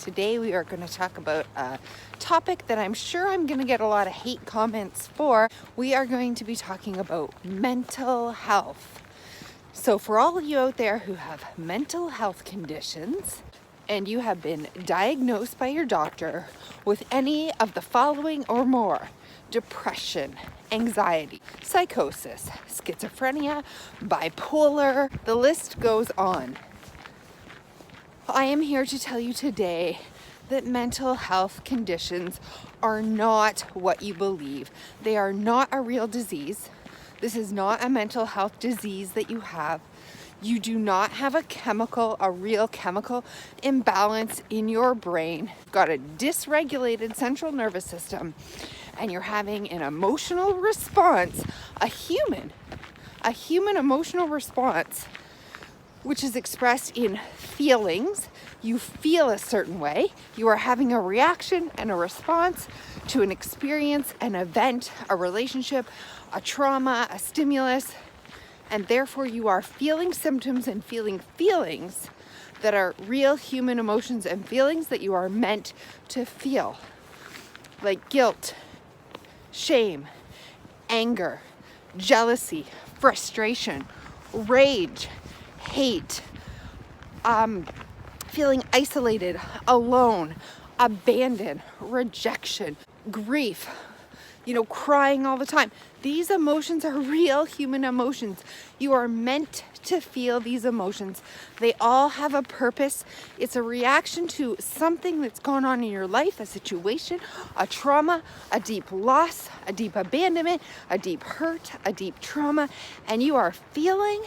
Today we are going to talk about a topic that I'm sure I'm going to get a lot of hate comments for. We are going to be talking about mental health. So for all of you out there who have mental health conditions and you have been diagnosed by your doctor with any of the following or more: depression, anxiety, psychosis, schizophrenia, bipolar, the list goes on. I am here to tell you today that mental health conditions are not what you believe. They are not a real disease. This is not a mental health disease that you have. You do not have a real chemical imbalance in your brain. You've got a dysregulated central nervous system and you're having an emotional response, a human emotional response, which is expressed in feelings. You feel a certain way. You are having a reaction and a response to an experience, an event, a relationship, a trauma, a stimulus, and therefore you are feeling symptoms and feeling feelings that are real human emotions and feelings that you are meant to feel, like guilt, shame, anger, jealousy, frustration, rage, hate, feeling isolated, alone, abandoned, rejection, grief, crying all the time. These emotions are real human emotions. You are meant to feel these emotions. They all have a purpose. It's a reaction to something that's gone on in your life, a situation, a trauma, a deep loss, a deep abandonment, a deep hurt, a deep trauma, and you are feeling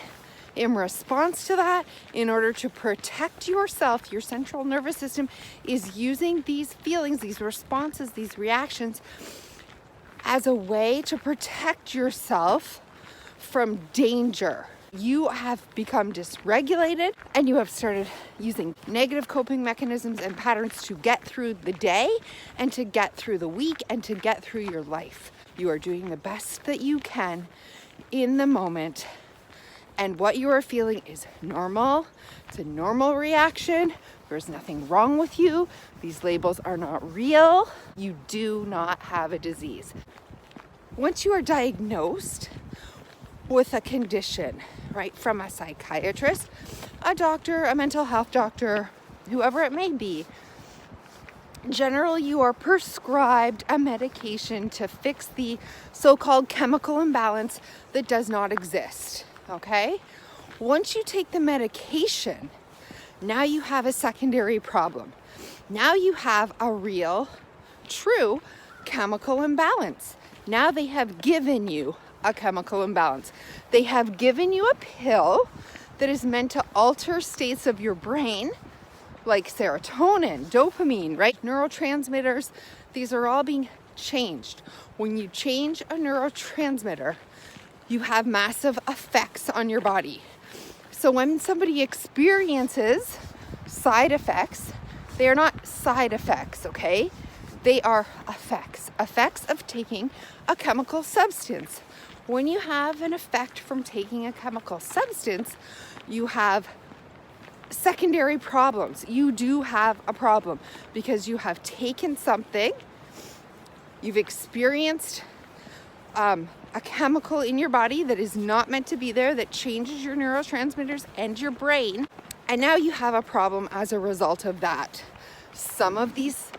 in response to that in order to protect yourself. Your central nervous system is using these feelings, these responses, these reactions as a way to protect yourself from danger. You have become dysregulated and you have started using negative coping mechanisms and patterns to get through the day and to get through the week and to get through your life. You are doing the best that you can in the moment. And what you are feeling is normal. It's a normal reaction. There's nothing wrong with you. These labels are not real. You do not have a disease. Once you are diagnosed with a condition, right, from a psychiatrist, a doctor, a mental health doctor, whoever it may be, generally you are prescribed a medication to fix the so-called chemical imbalance that does not exist. Okay? Once you take the medication, now you have a secondary problem. Now you have a real, true chemical imbalance. Now they have given you a chemical imbalance. They have given you a pill that is meant to alter states of your brain, like serotonin, dopamine, right? Neurotransmitters, these are all being changed. When you change a neurotransmitter, you have massive effects on your body. So when somebody experiences side effects, they are not side effects, okay? They are effects of taking a chemical substance. When you have an effect from taking a chemical substance, you have secondary problems. You do have a problem because you have taken something, you've experienced a chemical in your body that is not meant to be there, that changes your neurotransmitters and your brain. And now you have a problem as a result of that. Some of these,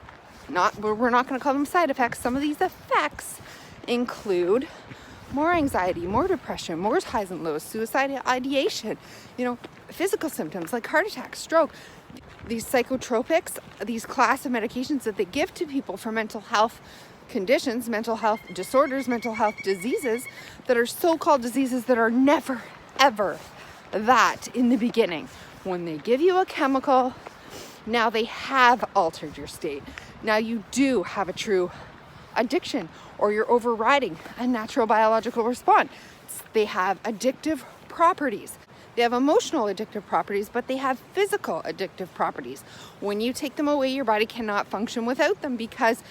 we're not going to call them side effects. Some of these effects include more anxiety, more depression, more highs and lows, suicidal ideation, physical symptoms like heart attack, stroke. These psychotropics, these class of medications that they give to people for mental health conditions, mental health disorders, mental health diseases that are so-called diseases that are never, ever that in the beginning. When they give you a chemical, now they have altered your state. Now you do have a true addiction, or you're overriding a natural biological response. They have addictive properties. They have emotional addictive properties, but they have physical addictive properties. When you take them away, your body cannot function without them because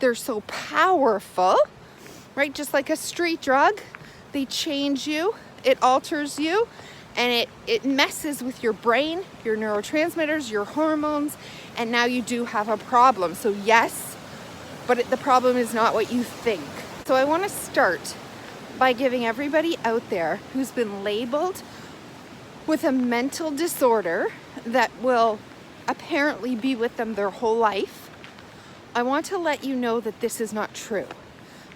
they're so powerful, right? Just like a street drug, they change you, it alters you, and it messes with your brain, your neurotransmitters, your hormones, and now you do have a problem. So yes, but the problem is not what you think. So I want to start by giving everybody out there who's been labeled with a mental disorder that will apparently be with them their whole life, I want to let you know that this is not true.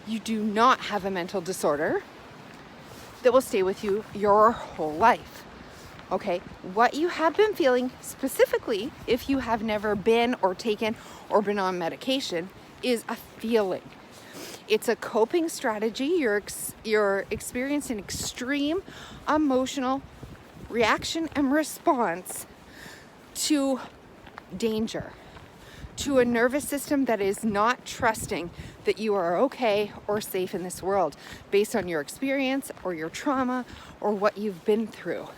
You do not have a mental disorder that will stay with you your whole life. Okay, what you have been feeling, specifically if you have never been or taken or been on medication, is a feeling. It's a coping strategy. You're experiencing extreme emotional reaction and response to danger, to a nervous system that is not trusting that you are okay or safe in this world based on your experience or your trauma or what you've been through.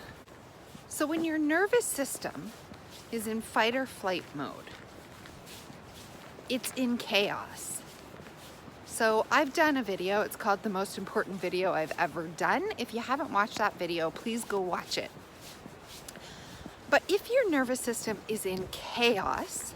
So when your nervous system is in fight or flight mode, it's in chaos. So I've done a video, it's called The Most Important Video I've Ever Done. If you haven't watched that video, please go watch it. But if your nervous system is in chaos,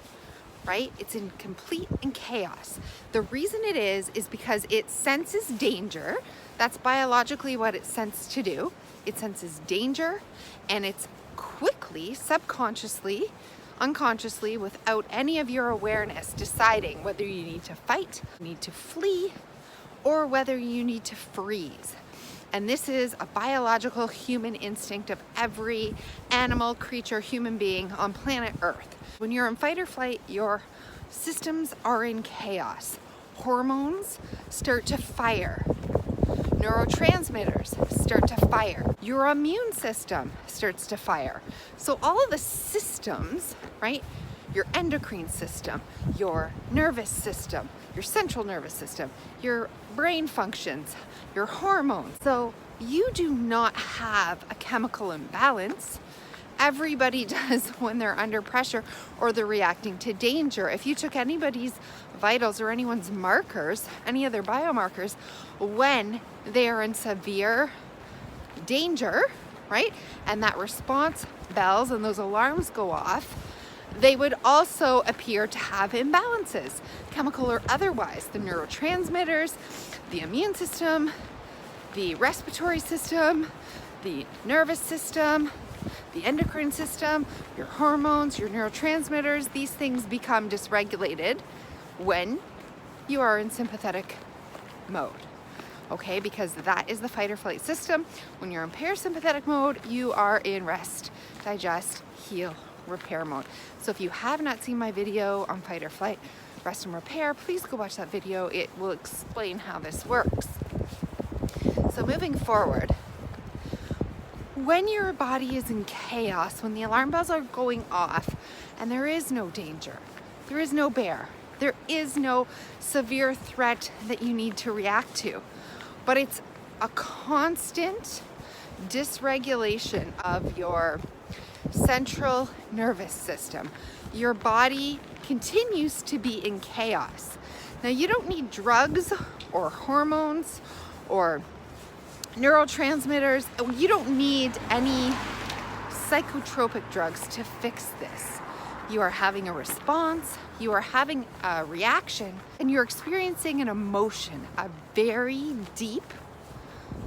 right? It's in complete in chaos. The reason it is because it senses danger. That's biologically what it senses to do. It senses danger, and it's quickly, subconsciously, unconsciously, without any of your awareness, deciding whether you need to fight, need to flee, or whether you need to freeze. And this is a biological human instinct of every animal, creature, human being on planet Earth. When you're in fight or flight, your systems are in chaos. Hormones start to fire. Neurotransmitters start to fire. Your immune system starts to fire. So all of the systems, right? Your endocrine system, your nervous system, your central nervous system, your brain functions, your hormones. So you do not have a chemical imbalance. Everybody does when they're under pressure or they're reacting to danger. If you took anybody's vitals or anyone's markers, any of their biomarkers, when they are in severe danger, right? And that response bells and those alarms go off, they would also appear to have imbalances, chemical or otherwise. The neurotransmitters, the immune system, the respiratory system, the nervous system, the endocrine system, your hormones, your neurotransmitters, these things become dysregulated when you are in sympathetic mode. Okay, because that is the fight or flight system. When you're in parasympathetic mode, you are in rest, digest, heal, repair mode. So if you have not seen my video on fight or flight, rest and repair, please go watch that video. It will explain how this works. So moving forward, when your body is in chaos, when the alarm bells are going off and there is no danger, there is no bear, there is no severe threat that you need to react to, but it's a constant dysregulation of your central nervous system. Your body continues to be in chaos. Now, you don't need drugs or hormones or neurotransmitters. You don't need any psychotropic drugs to fix this. You are having a response, you are having a reaction, and you're experiencing an emotion, a very deep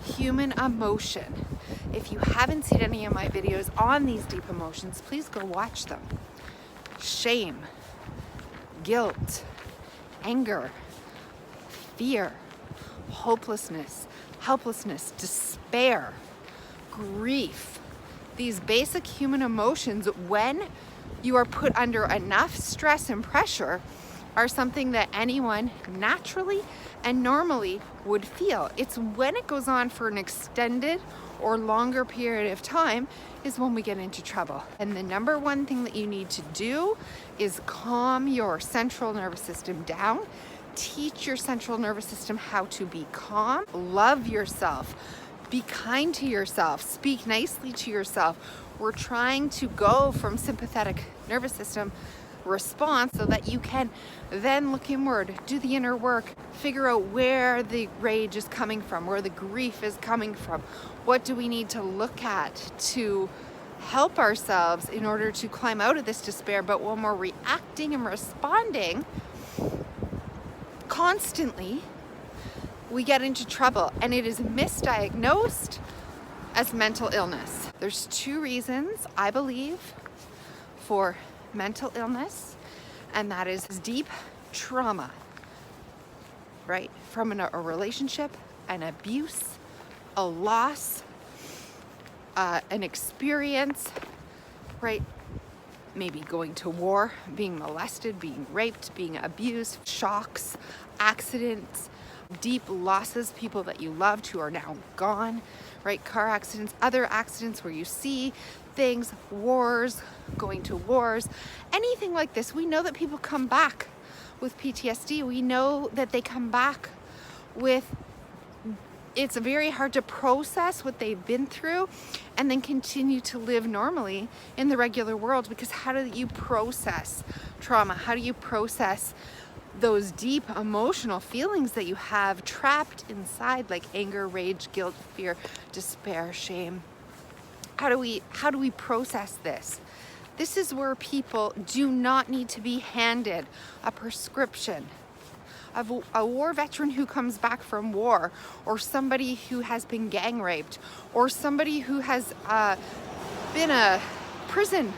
human emotion. If you haven't seen any of my videos on these deep emotions, please go watch them. Shame, guilt, anger, fear, hopelessness, helplessness, despair, grief. These basic human emotions, when you are put under enough stress and pressure, are something that anyone naturally and normally would feel. It's when it goes on for an extended or longer period of time is when we get into trouble. And the number one thing that you need to do is calm your central nervous system down. Teach your central nervous system how to be calm. Love yourself. Be kind to yourself. Speak nicely to yourself. We're trying to go from sympathetic nervous system response so that you can then look inward, do the inner work, figure out where the rage is coming from, where the grief is coming from. What do we need to look at to help ourselves in order to climb out of this despair. But when we're reacting and responding constantly, we get into trouble, and it is misdiagnosed as mental illness. There's two reasons, I believe, for mental illness, and that is deep trauma, right? From a relationship, an abuse, a loss, an experience, right? Maybe going to war, being molested, being raped, being abused, shocks, accidents, deep losses, people that you loved who are now gone, right? Car accidents, other accidents where you see things, wars, going to wars, anything like this. We know that people come back with PTSD. We know that they come back with, it's very hard to process what they've been through and then continue to live normally in the regular world, because how do you process trauma? How do you process those deep emotional feelings that you have trapped inside, like anger, rage, guilt, fear, despair, shame? How do we process this? This is where people do not need to be handed a prescription. A war veteran who comes back from war, or somebody who has been gang raped, or somebody who has been a prison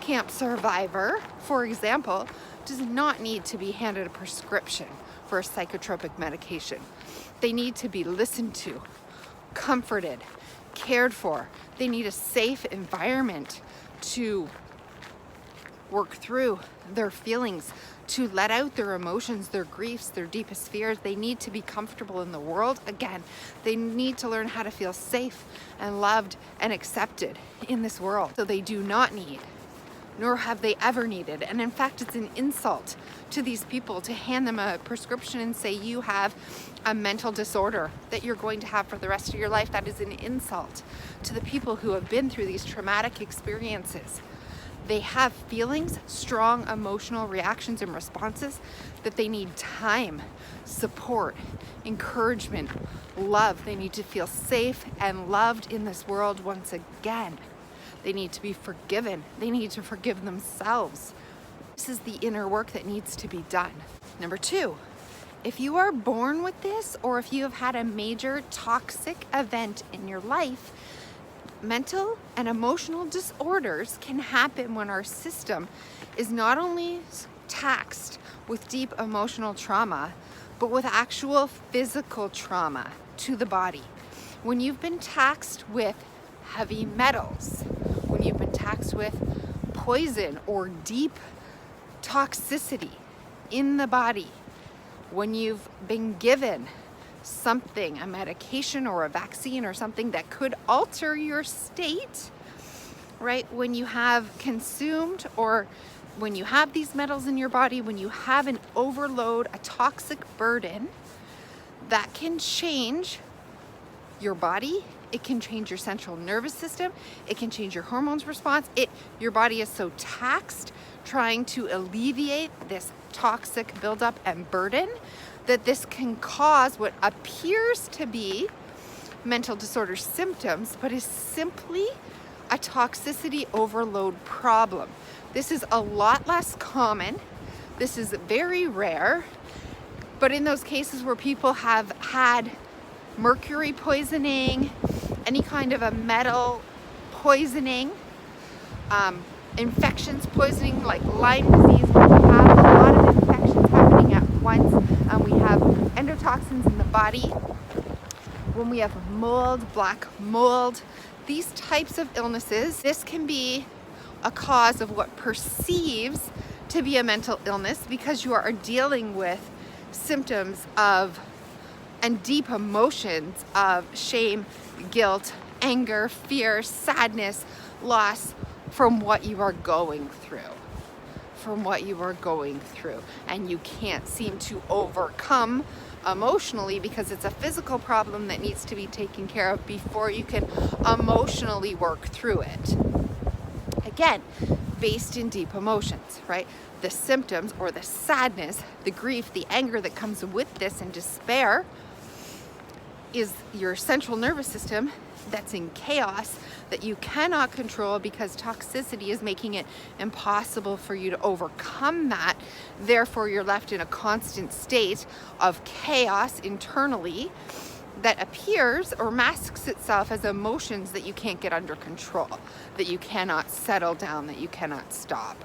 camp survivor, for example, does not need to be handed a prescription for a psychotropic medication. They need to be listened to, comforted, cared for. They need a safe environment to work through their feelings, to let out their emotions, their griefs, their deepest fears. They need to be comfortable in the world again. They need to learn how to feel safe and loved and accepted in this world. So they do not need, nor have they ever needed. And in fact, it's an insult to these people to hand them a prescription and say you have a mental disorder that you're going to have for the rest of your life. That is an insult to the people who have been through these traumatic experiences. They have feelings, strong emotional reactions and responses that they need time, support, encouragement, love. They need to feel safe and loved in this world once again. They need to be forgiven. They need to forgive themselves. This is the inner work that needs to be done. Number two, if you are born with this, or if you have had a major toxic event in your life, mental and emotional disorders can happen when our system is not only taxed with deep emotional trauma, but with actual physical trauma to the body. When you've been taxed with heavy metals, when you've been taxed with poison or deep toxicity in the body, when you've been given something, a medication or a vaccine or something that could alter your state, right? When you have consumed, or when you have these metals in your body, when you have an overload, a toxic burden, that can change your body. It can change your central nervous system. It can change your hormones response. Your body is so taxed trying to alleviate this toxic buildup and burden that this can cause what appears to be mental disorder symptoms, but is simply a toxicity overload problem. This is a lot less common. This is very rare. But in those cases where people have had mercury poisoning, any kind of a metal poisoning, infections poisoning like Lyme disease, where we have a lot of infections happening at once, and we have endotoxins in the body, when we have mold, black mold, these types of illnesses, this can be a cause of what perceives to be a mental illness, because you are dealing with symptoms of and deep emotions of shame, guilt, anger, fear, sadness, loss from what you are going through. And you can't seem to overcome emotionally, because it's a physical problem that needs to be taken care of before you can emotionally work through it. Again, based in deep emotions, right? The symptoms, or the sadness, the grief, the anger that comes with this, and despair, is your central nervous system that's in chaos that you cannot control because toxicity is making it impossible for you to overcome that. Therefore, you're left in a constant state of chaos internally that appears or masks itself as emotions that you can't get under control, that you cannot settle down, that you cannot stop.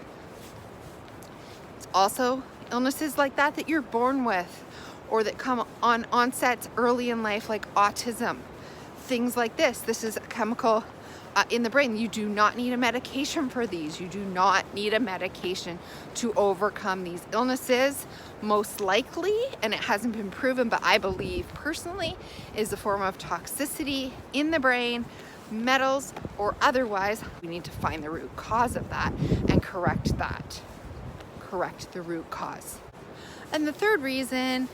It's also illnesses like that that you're born with or that come on onset early in life, like autism. Things like this. This is a chemical in the brain. You do not need a medication for these. You do not need a medication to overcome these illnesses. Most likely, and it hasn't been proven, but I believe personally, is a form of toxicity in the brain, metals or otherwise. We need to find the root cause of that and correct that. Correct the root cause. And the third reason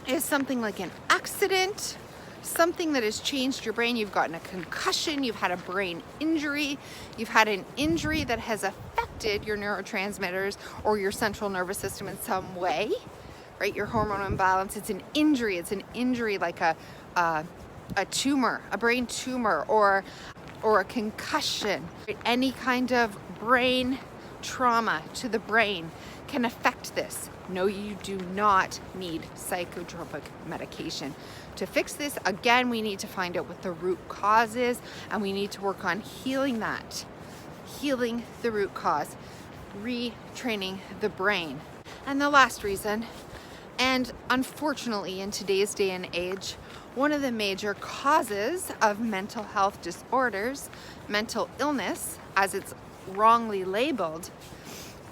is something like an accident, something that has changed your brain. You've gotten a concussion, you've had a brain injury, you've had an injury that has affected your neurotransmitters or your central nervous system in some way, right? Your hormone imbalance, it's an injury like a tumor, a brain tumor or a concussion. Any kind of brain trauma to the brain can affect this. No, you do not need psychotropic medication to fix this. Again, we need to find out what the root cause is, and we need to work on healing that, healing the root cause, retraining the brain. And the last reason, and unfortunately in today's day and age, one of the major causes of mental health disorders, mental illness, as it's wrongly labeled,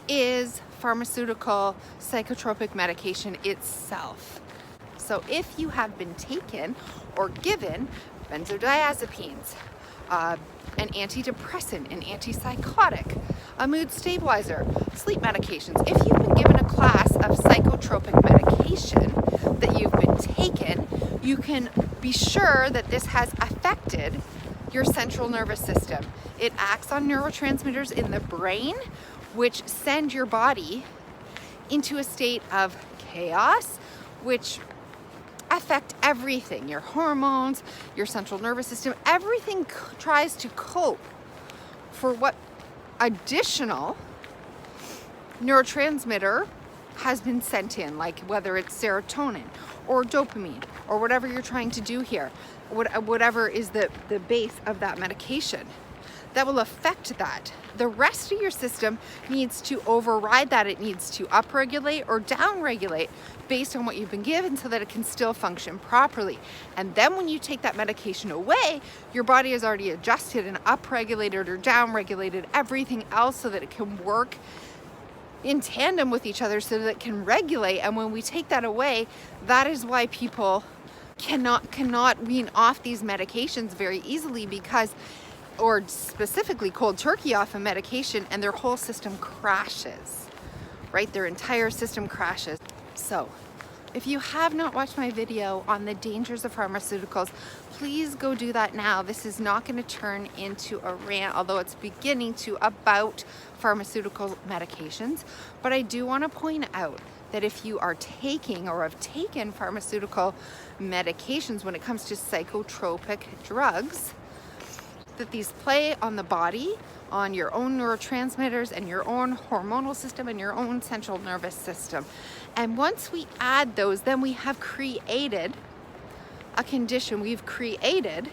is pharmaceutical psychotropic medication itself. So if you have been taken or given benzodiazepines, an antidepressant, an antipsychotic, a mood stabilizer, sleep medications, if you've been given a class of psychotropic medication that you've been taken, you can be sure that this has affected your central nervous system. It acts on neurotransmitters in the brain, which send your body into a state of chaos, which affect everything, your hormones, your central nervous system. Everything tries to cope for what additional neurotransmitter has been sent in, like whether it's serotonin or dopamine or whatever you're trying to do here, whatever is the base of that medication. That will affect that. The rest of your system needs to override that. It needs to upregulate or downregulate based on what you've been given so that it can still function properly. And then when you take that medication away, your body has already adjusted and upregulated or downregulated everything else so that it can work in tandem with each other so that it can regulate. And when we take that away, that is why people cannot wean off these medications very easily, because or specifically cold turkey off a medication, and their whole system crashes, right? Their entire system crashes. So if you have not watched my video on the dangers of pharmaceuticals, please go do that now. This is not going to turn into a rant, although it's beginning to, about pharmaceutical medications. But I do want to point out that if you are taking or have taken pharmaceutical medications when it comes to psychotropic drugs, that these play on the body, on your own neurotransmitters and your own hormonal system and your own central nervous system. And once we add those, then we have created a condition. We've created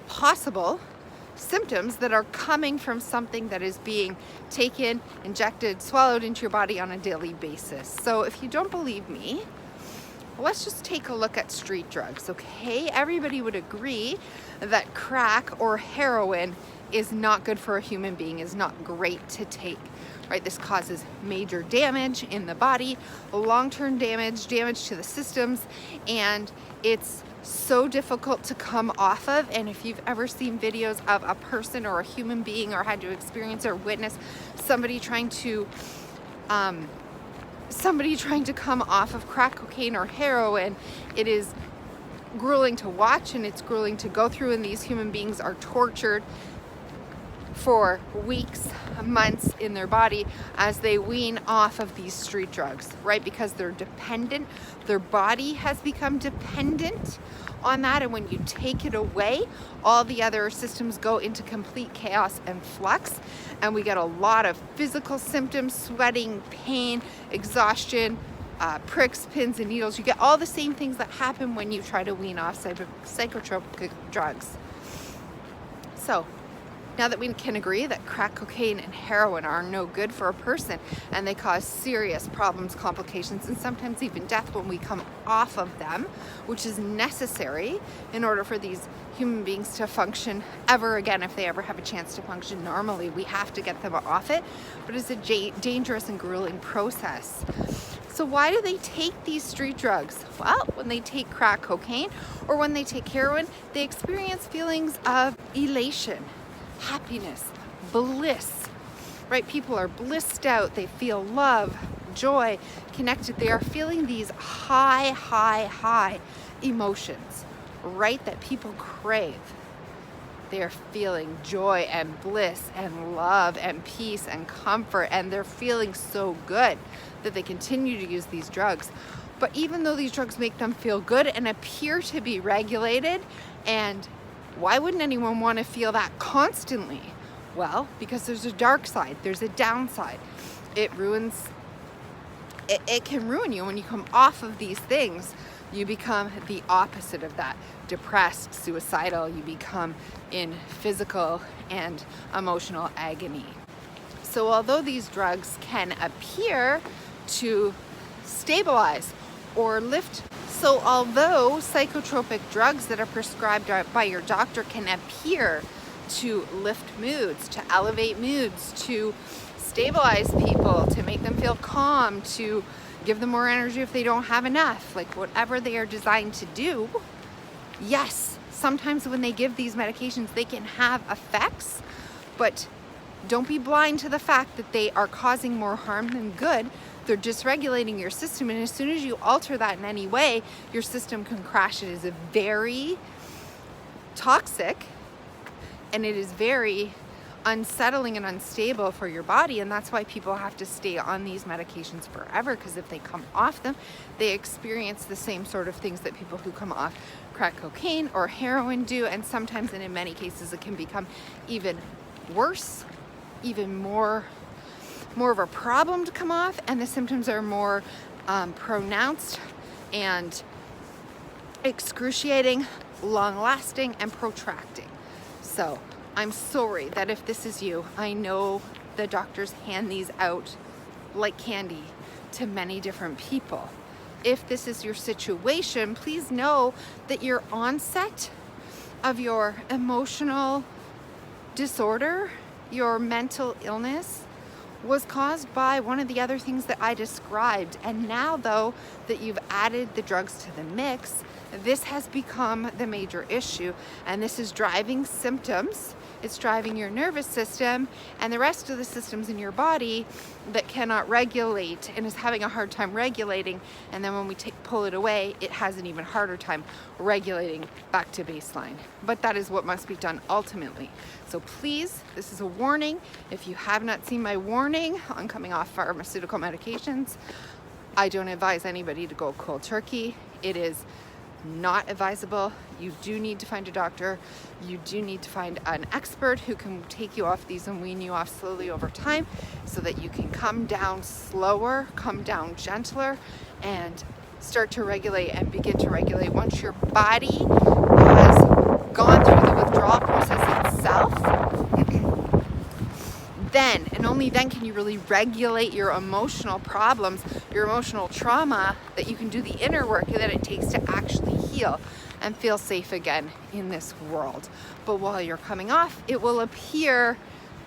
possible symptoms that are coming from something that is being taken, injected, swallowed into your body on a daily basis. So if you don't believe me, let's just take a look at street drugs, okay? Everybody would agree that crack or heroin is not good for a human being, is not great to take, right? This causes major damage in the body, long-term damage to the systems, and it's so difficult to come off of. And if you've ever seen videos of a person or a human being or had to experience or witness somebody trying to come off of crack cocaine or heroin, it is grueling to watch and it's grueling to go through, and these human beings are tortured for weeks, months in their body as they wean off of these street drugs, right? Because they're dependent, their body has become dependent on that, and when you take it away, all the other systems go into complete chaos and flux, and we get a lot of physical symptoms: sweating, pain, exhaustion, pricks, pins, and needles. You get all the same things that happen when you try to wean off psychotropic drugs. So now that we can agree that crack cocaine and heroin are no good for a person, and they cause serious problems, complications, and sometimes even death when we come off of them, which is necessary in order for these human beings to function ever again. If they ever have a chance to function normally, we have to get them off it, but it's a dangerous and grueling process. So why do they take these street drugs? Well, when they take crack cocaine or when they take heroin, they experience feelings of elation, happiness, bliss, right? People are blissed out. They feel love, joy, connected. They are feeling these high emotions, right? That people crave. They are feeling joy and bliss and love and peace and comfort, and they're feeling so good that they continue to use these drugs. But even though these drugs make them feel good and appear to be regulated, and why wouldn't anyone want to feel that constantly? Well, because there's a dark side, there's a downside. It can ruin you. When you come off of these things, you become the opposite of that: depressed, suicidal. You become in physical and emotional agony. So although these drugs can appear to stabilize or lift, so although psychotropic drugs that are prescribed by your doctor can appear to lift moods, to elevate moods, to stabilize people, to make them feel calm, to give them more energy if they don't have enough, like whatever they are designed to do, yes, sometimes when they give these medications, they can have effects, but don't be blind to the fact that they are causing more harm than good. They're dysregulating your system, and as soon as you alter that in any way, your system can crash. It is a very toxic, and it is very unsettling and unstable for your body, and that's why people have to stay on these medications forever, because if they come off them, they experience the same sort of things that people who come off crack cocaine or heroin do, and sometimes, and in many cases, it can become even worse, even more of a problem to come off, and the symptoms are more pronounced and excruciating, long-lasting, and protracting. So I'm sorry that if this is you, I know the doctors hand these out like candy to many different people. If this is your situation, please know that your onset of your emotional disorder, your mental illness, was caused by one of the other things that I described. And now, though, that you've added the drugs to the mix, this has become the major issue, and this is driving symptoms. It's driving your nervous system and the rest of the systems in your body that cannot regulate and is having a hard time regulating. And then when we pull it away, it has an even harder time regulating back to baseline. But that is what must be done ultimately. So please, this is a warning. If you have not seen my warning on coming off pharmaceutical medications, I don't advise anybody to go cold turkey. It is not advisable. You do need to find a doctor. You do need to find an expert who can take you off these and wean you off slowly over time, so that you can come down slower, come down gentler, and start to regulate and begin to regulate. Once your body has gone through the withdrawal process itself, then and only then can you really regulate your emotional problems, your emotional trauma, that you can do the inner work that it takes to actually heal and feel safe again in this world. But while you're coming off, it will appear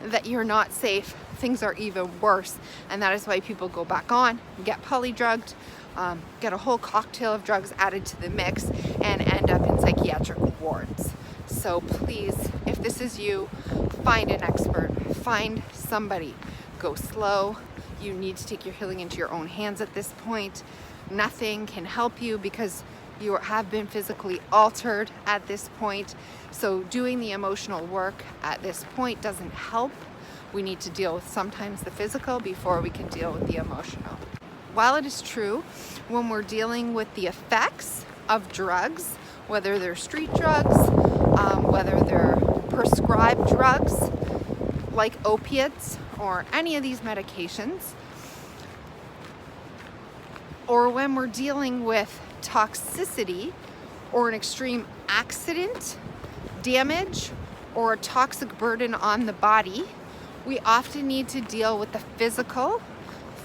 that you're not safe. Things are even worse, and that is why people go back on, get polydrugged, get a whole cocktail of drugs added to the mix, and end up in psychiatric wards. So please, if this is you, find an expert, find somebody. Go slow. You need to take your healing into your own hands at this point. Nothing can help you because You have been physically altered at this point. So doing the emotional work at this point doesn't help. We need to deal with sometimes the physical before we can deal with the emotional. While it is true, when we're dealing with the effects of drugs, whether they're street drugs, whether they're prescribed drugs like opiates or any of these medications, or when we're dealing with toxicity or an extreme accident, damage, or a toxic burden on the body, we often need to deal with the physical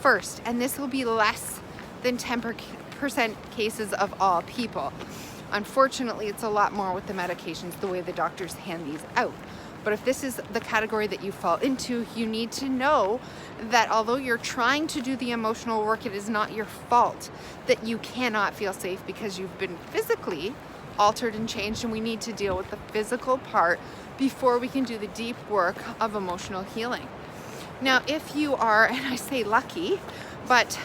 first, and this will be less than 10% cases of all people. Unfortunately, it's a lot more with the medications, the way the doctors hand these out. But if this is the category that you fall into, you need to know that although you're trying to do the emotional work, it is not your fault that you cannot feel safe because you've been physically altered and changed, and we need to deal with the physical part before we can do the deep work of emotional healing. Now, if you are, and I say lucky, but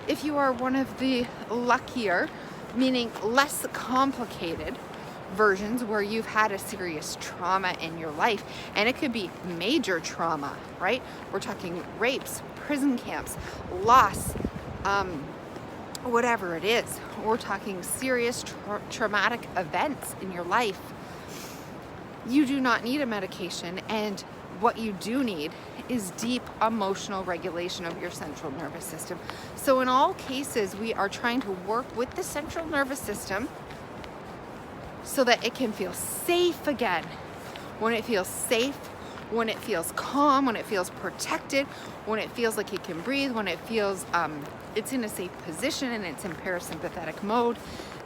if you are one of the luckier, meaning less complicated versions where you've had a serious trauma in your life, and it could be major trauma, right? We're talking rapes, prison camps, loss, whatever it is. We're talking serious traumatic events in your life. You do not need a medication, and what you do need is deep emotional regulation of your central nervous system. So in all cases, we are trying to work with the central nervous system so that it can feel safe again. When it feels safe, when it feels calm, when it feels protected, when it feels like it can breathe, when it feels it's in a safe position and it's in parasympathetic mode,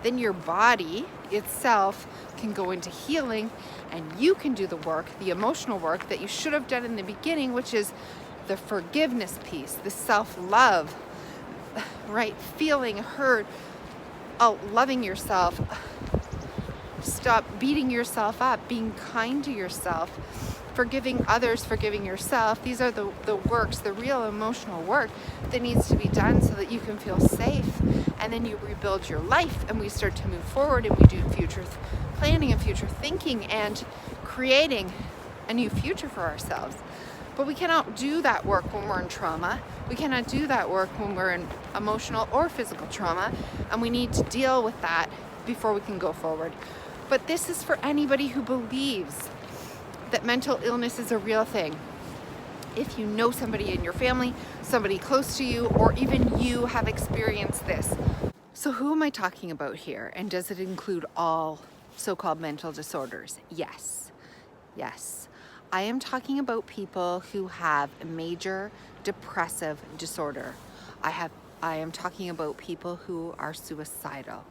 then your body itself can go into healing, and you can do the work, the emotional work that you should have done in the beginning, which is the forgiveness piece, the self-love, right? Feeling heard, loving yourself. Stop beating yourself up, being kind to yourself, forgiving others, forgiving yourself. These are the works, the real emotional work that needs to be done so that you can feel safe. And then you rebuild your life, and we start to move forward, and we do future planning and future thinking and creating a new future for ourselves. But we cannot do that work when we're in trauma. We cannot do that work when we're in emotional or physical trauma, and we need to deal with that before we can go forward. But this is for anybody who believes that mental illness is a real thing. If you know somebody in your family, somebody close to you, or even you have experienced this. So who am I talking about here? And does it include all so-called mental disorders? Yes. Yes. I am talking about people who have major depressive disorder. I am talking about people who are suicidal.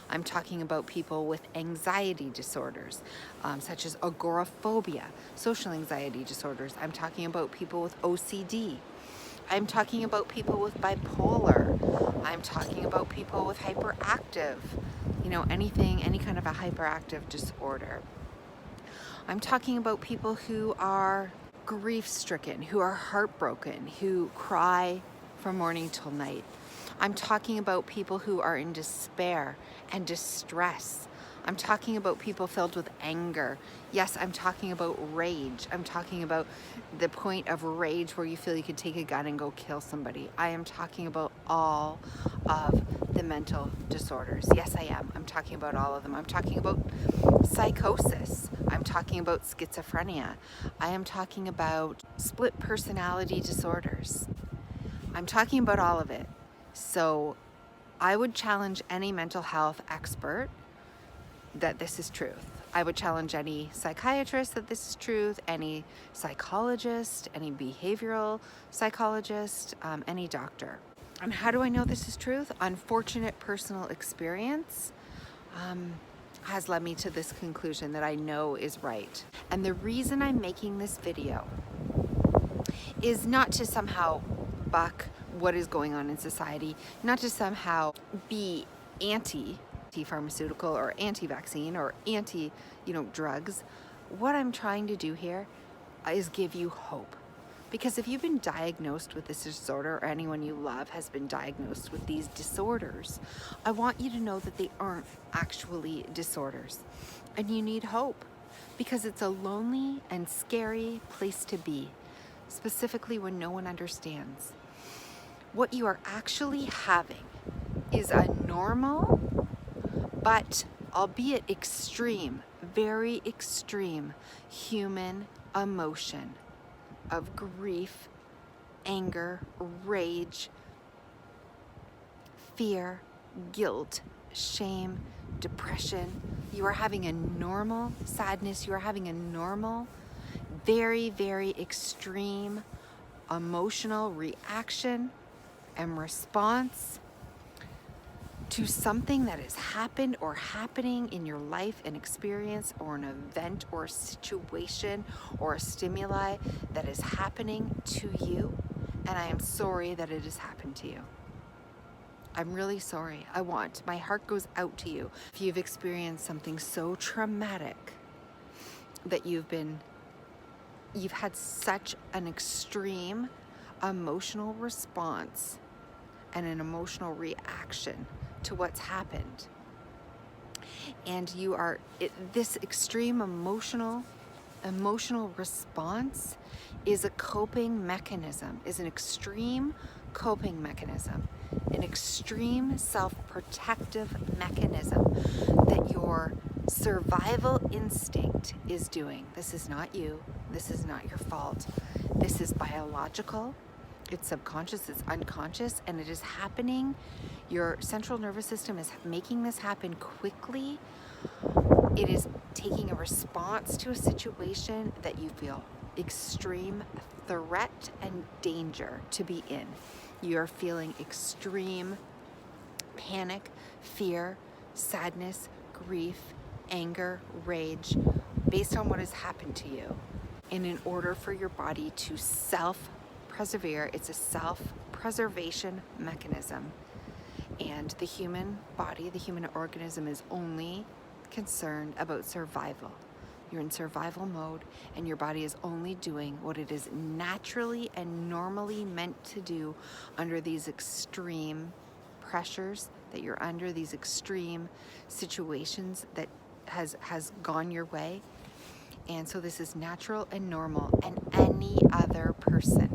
I'm talking about people with anxiety disorders, such as agoraphobia, social anxiety disorders. I'm talking about people with OCD. I'm talking about people with bipolar. I'm talking about people with hyperactive, any kind of a hyperactive disorder. I'm talking about people who are grief-stricken, who are heartbroken, who cry from morning till night. I'm talking about people who are in despair and distress. I'm talking about people filled with anger. Yes, I'm talking about rage. I'm talking about the point of rage where you feel you could take a gun and go kill somebody. I am talking about all of the mental disorders. Yes, I am. I'm talking about all of them. I'm talking about psychosis. I'm talking about schizophrenia. I am talking about split personality disorders. I'm talking about all of it. So I would challenge any mental health expert that this is truth. I would challenge any psychiatrist that this is truth, any psychologist, any behavioral psychologist, any doctor. And how do I know this is truth? Unfortunate personal experience has led me to this conclusion that I know is right. And the reason I'm making this video is not to somehow buck what is going on in society, not to somehow be anti-pharmaceutical or anti-vaccine or anti-drugs. What I'm trying to do here is give you hope. Because if you've been diagnosed with this disorder, or anyone you love has been diagnosed with these disorders, I want you to know that they aren't actually disorders. And you need hope, because it's a lonely and scary place to be, specifically when no one understands. What you are actually having is a normal, but albeit extreme, very extreme human emotion of grief, anger, rage, fear, guilt, shame, depression. You are having a normal sadness. You are having a normal, very, very extreme emotional reaction and response to something that has happened or happening in your life, an experience or an event or a situation or a stimuli that is happening to you. And I am sorry that it has happened to you. I'm really sorry. My heart goes out to you. If you've experienced something so traumatic that you've had such an extreme emotional response and an emotional reaction to what's happened, and this extreme emotional response is a coping mechanism, is an extreme coping mechanism, an extreme self-protective mechanism that your survival instinct is doing. This is not you. This is not your fault. This is biological. It's subconscious, it's unconscious, and it is happening. Your central nervous system is making this happen quickly. It is taking a response to a situation that you feel extreme threat and danger to be in. You're feeling extreme panic, fear, sadness, grief, anger, rage, based on what has happened to you. And in order for your body to self-preserve, it's a self-preservation mechanism. And the human body, the human organism, is only concerned about survival. You're in survival mode, and your body is only doing what it is naturally and normally meant to do under these extreme pressures that you're under, these extreme situations that has gone your way. And so this is natural and normal, and any other person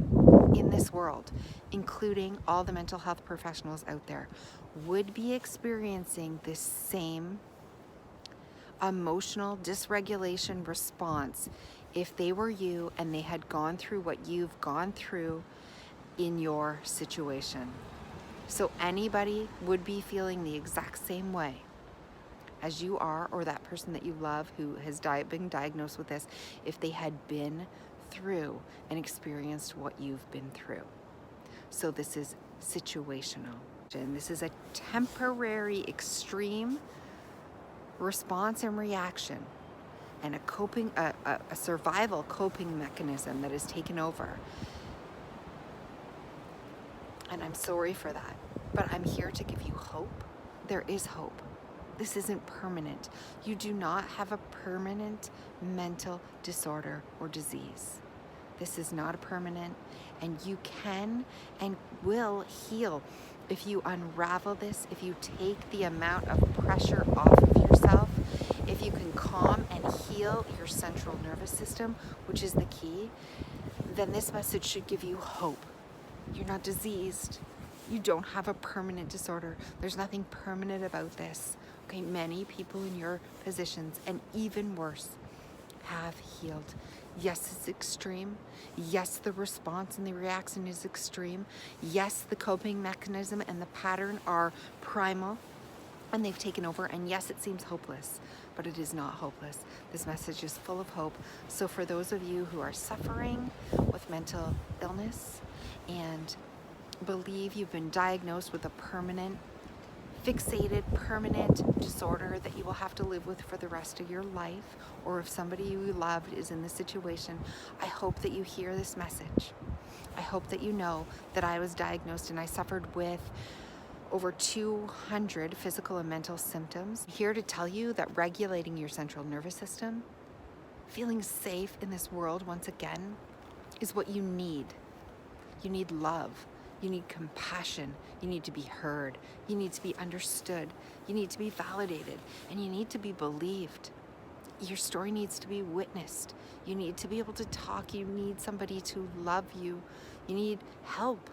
in this world, including all the mental health professionals out there, would be experiencing this same emotional dysregulation response if they were you and they had gone through what you've gone through in your situation. So anybody would be feeling the exact same way as you are, or that person that you love who has been diagnosed with this, if they had been through and experienced what you've been through. So this is situational. And this is a temporary extreme response and reaction, and a survival coping mechanism that is taken over. And I'm sorry for that, but I'm here to give you hope. There is hope. This isn't permanent. You do not have a permanent mental disorder or disease. This is not a permanent, and you can and will heal if you unravel this, if you take the amount of pressure off of yourself, if you can calm and heal your central nervous system, which is the key, then this message should give you hope. You're not diseased. You don't have a permanent disorder. There's nothing permanent about this. Okay, many people in your positions, and even worse, have healed. Yes, it's extreme. Yes, the response and the reaction is extreme. Yes, the coping mechanism and the pattern are primal and they've taken over. And yes, it seems hopeless, but it is not hopeless. This message is full of hope. So for those of you who are suffering with mental illness and believe you've been diagnosed with a permanent disorder that you will have to live with for the rest of your life, or if somebody you loved is in this situation, I hope that you hear this message. I hope that you know that I was diagnosed and I suffered with over 200 physical and mental symptoms. I'm here to tell you that regulating your central nervous system, feeling safe in this world once again, is what you need. You need love. You need compassion. You need to be heard. You need to be understood. You need to be validated. And you need to be believed. Your story needs to be witnessed. You need to be able to talk. You need somebody to love you. You need help.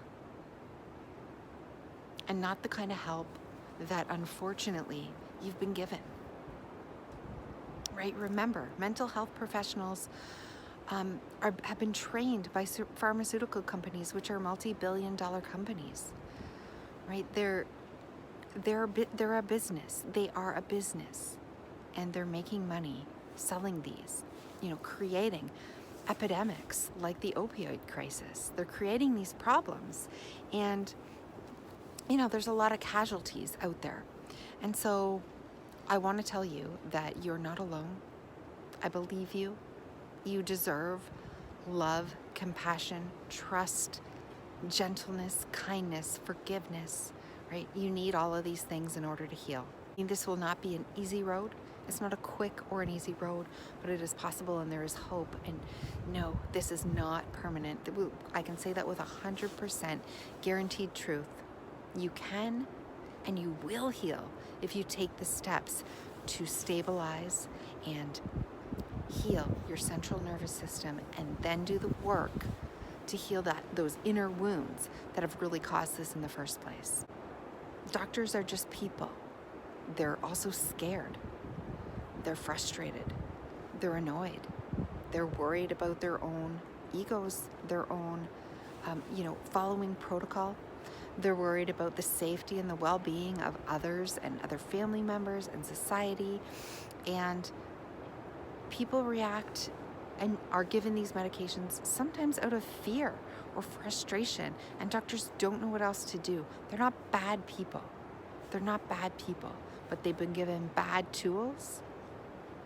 And not the kind of help that unfortunately you've been given. Right? Remember, mental health professionals have been trained by pharmaceutical companies, which are multi-billion-dollar companies. Right? They're a business. They are a business, and they're making money selling these. Creating epidemics like the opioid crisis. They're creating these problems, and there's a lot of casualties out there. And so I want to tell you that you're not alone. I believe you. You deserve love, compassion, trust, gentleness, kindness, forgiveness, right? You need all of these things in order to heal. This will not be an easy road. It's not a quick or an easy road, but it is possible, and there is hope. And no, this is not permanent. I can say that with 100% guaranteed truth. You can and you will heal if you take the steps to stabilize and heal your central nervous system, and then do the work to heal those inner wounds that have really caused this in the first place. Doctors are just people. They're also scared. They're frustrated. They're annoyed. They're worried about their own egos, their own, following protocol. They're worried about the safety and the well-being of others and other family members and society. And people react and are given these medications sometimes out of fear or frustration, and doctors don't know what else to do. They're not bad people. They're not bad people, but they've been given bad tools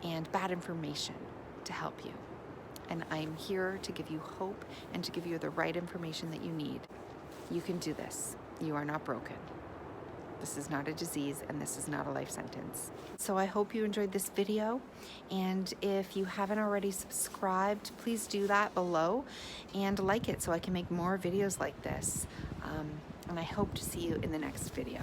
and bad information to help you. And I'm here to give you hope and to give you the right information that you need. You can do this. You are not broken. This is not a disease, and this is not a life sentence. So I hope you enjoyed this video, and if you haven't already subscribed, please do that below and like it so I can make more videos like this. And I hope to see you in the next video.